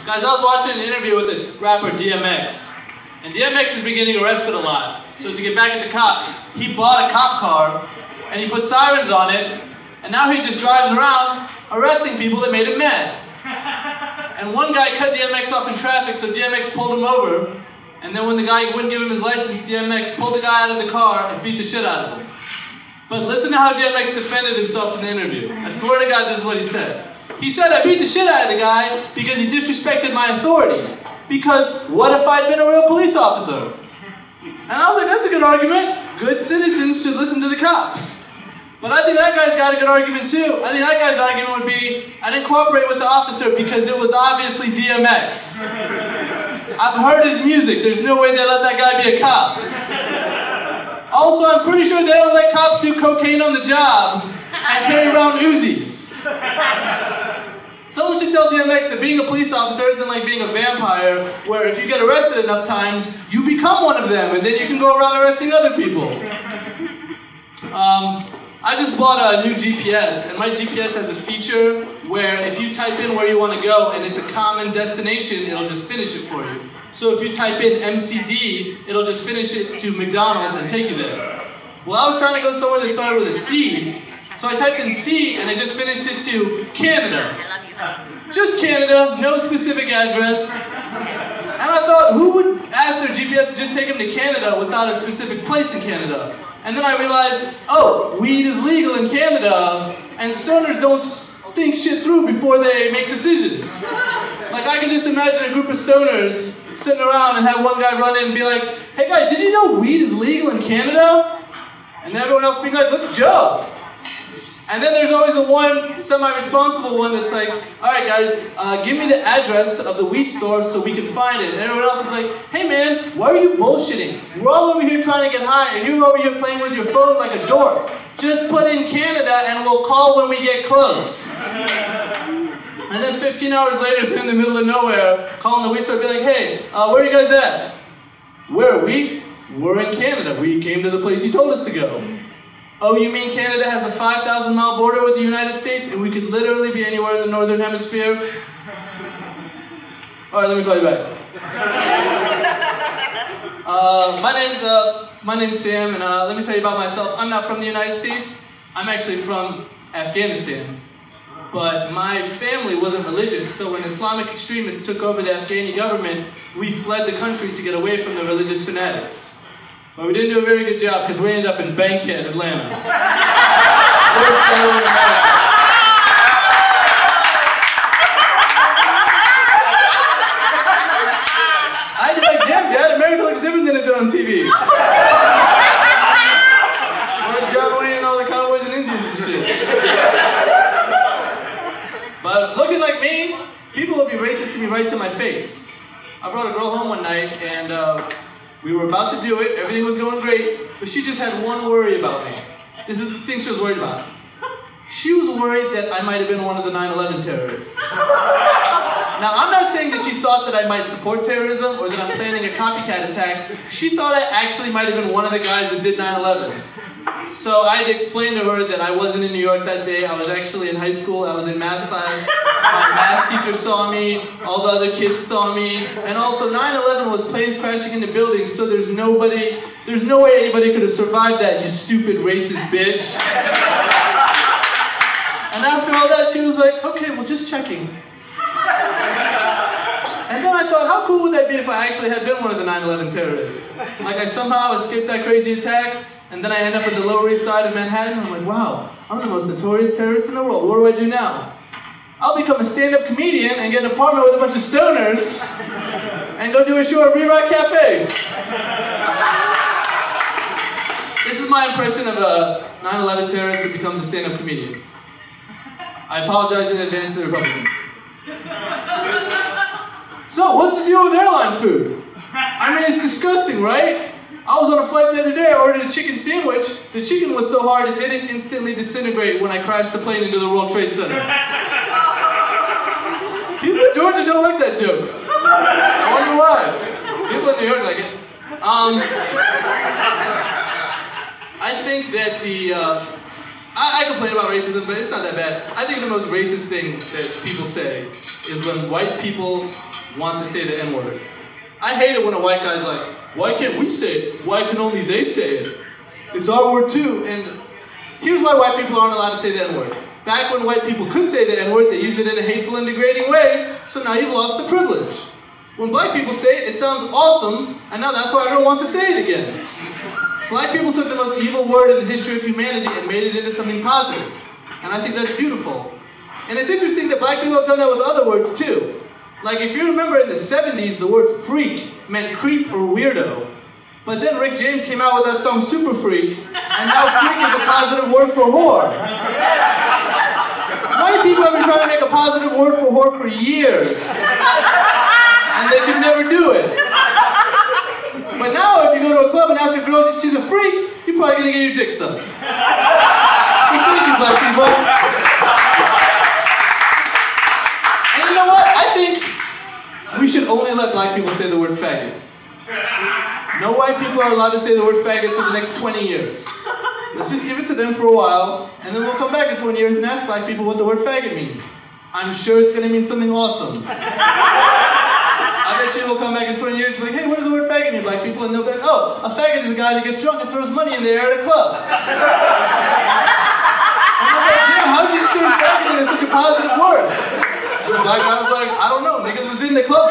Guys, I was watching an interview with the rapper DMX. And DMX has been getting arrested a lot. So to get back at the cops, he bought a cop car and he put sirens on it. And now he just drives around arresting people that made him mad. And one guy cut DMX off in traffic, so DMX pulled him over. And then when the guy wouldn't give him his license, DMX pulled the guy out of the car and beat the shit out of him. But listen to how DMX defended himself in the interview. I swear to God, this is what he said. He said, I beat the shit out of the guy because he disrespected my authority. Because what if I'd been a real police officer? And I was like, that's a good argument. Good citizens should listen to the cops. But I think that guy's got a good argument too. I think that guy's argument would be, I didn't cooperate with the officer because it was obviously DMX. I've heard his music. There's no way they let that guy be a cop. Also, I'm pretty sure they don't let cops do cocaine on the job and carry around Uzis. Someone should tell DMX that being a police officer isn't like being a vampire, where if you get arrested enough times, you become one of them, and then you can go around arresting other people. I just bought a new GPS, and my GPS has a feature where if you type in where you want to go and it's a common destination, it'll just finish it for you. So if you type in MCD, it'll just finish it to McDonald's and take you there. Well, I was trying to go somewhere that started with a C, so I typed in C and it just finished it to Canada. Just Canada, no specific address. And I thought, who would ask their GPS to just take them to Canada without a specific place in Canada? And then I realized, oh, weed is legal in Canada, and stoners don't think shit through before they make decisions. Like, I can just imagine a group of stoners sitting around and have one guy run in and be like, hey guys, did you know weed is legal in Canada? And then everyone else being like, let's go. And then there's always the one semi-responsible one that's like, all right guys, give me the address of the weed store so we can find it. And everyone else is like, hey man, why are you bullshitting? We're all over here trying to get high and you're over here playing with your phone like a dork. Just put in Canada and we'll call when we get close. And then 15 hours later, they're in the middle of nowhere, calling the weed store, be like, hey, where are you guys at? Where are we? We're in Canada. We came to the place you told us to go. Oh, you mean Canada has a 5,000-mile border with the United States and we could literally be anywhere in the northern hemisphere? All right, let me call you back. My name's Sam, and let me tell you about myself. I'm not from the United States. I'm actually from Afghanistan. But my family wasn't religious, so when Islamic extremists took over the Afghani government, we fled the country to get away from the religious fanatics. But we didn't do a very good job because we ended up in Bankhead, Atlanta. Worst ghetto in America. I had to be like, damn Dad, America looks different than it did on TV. Where's John Wayne and all the cowboys and Indians and shit? But looking like me, people will be racist to me right to my face. I brought a girl home one night and we were about to do it, everything was going great, but she just had one worry about me. This is the thing she was worried about. She was worried that I might have been one of the 9/11 terrorists. Now, I'm not saying that she thought that I might support terrorism or that I'm planning a copycat attack. She thought I actually might have been one of the guys that did 9/11. So I had to explain to her that I wasn't in New York that day. I was actually in high school. I was in math class. My math teacher saw me. All the other kids saw me. And also 9/11 was planes crashing into buildings, so there's no way anybody could have survived that, you stupid racist bitch. And after all that, she was like, okay, well, just checking. And then I thought, how cool would that be if I actually had been one of the 9/11 terrorists? Like I somehow escaped that crazy attack, and then I end up at the Lower East Side of Manhattan, and I'm like, wow, I'm the most notorious terrorist in the world. What do I do now? I'll become a stand-up comedian and get an apartment with a bunch of stoners and go do a show at Re-Rock Cafe. This is my impression of a 9/11 terrorist that becomes a stand-up comedian. I apologize in advance to the Republicans. So, what's the deal with airline food? I mean, it's disgusting, right? I was on a flight the other day, I ordered a chicken sandwich. The chicken was so hard it didn't instantly disintegrate when I crashed the plane into the World Trade Center. People in Georgia don't like that joke. I wonder why. People in New York like it. I think that I complain about racism, but it's not that bad. I think the most racist thing that people say is when white people want to say the N-word. I hate it when a white guy's like, why can't we say it? Why can only they say it? It's our word too. And here's why white people aren't allowed to say the N-word. Back when white people could say the N-word, they used it in a hateful and degrading way, so now you've lost the privilege. When black people say it, it sounds awesome, and now that's why everyone wants to say it again. Black people took the most evil word in the history of humanity and made it into something positive. And I think that's beautiful. And it's interesting that black people have done that with other words too. Like if you remember in the 70s, the word freak meant creep or weirdo. But then Rick James came out with that song Super Freak, and now freak is a positive word for whore. White people have been trying to make a positive word for whore for years. And they could never do it. But now if you go to a club and ask a girl if she's a freak, you're probably going to get your dick sucked. So thank you, black people. And you know what? I think we should only let black people say the word faggot. No white people are allowed to say the word faggot for the next 20 years. Let's just give it to them for a while, and then we'll come back in 20 years and ask black people what the word faggot means. I'm sure it's going to mean something awesome. I bet you we'll come back in 20 years and be like, hey, what does the word faggot mean, black people? And they'll be like, oh, a faggot is a guy that gets drunk and throws money in the air at a club. And I'm like, damn, how'd you just turn faggot into such a positive word? The black guy was like, I don't know, niggas was in the club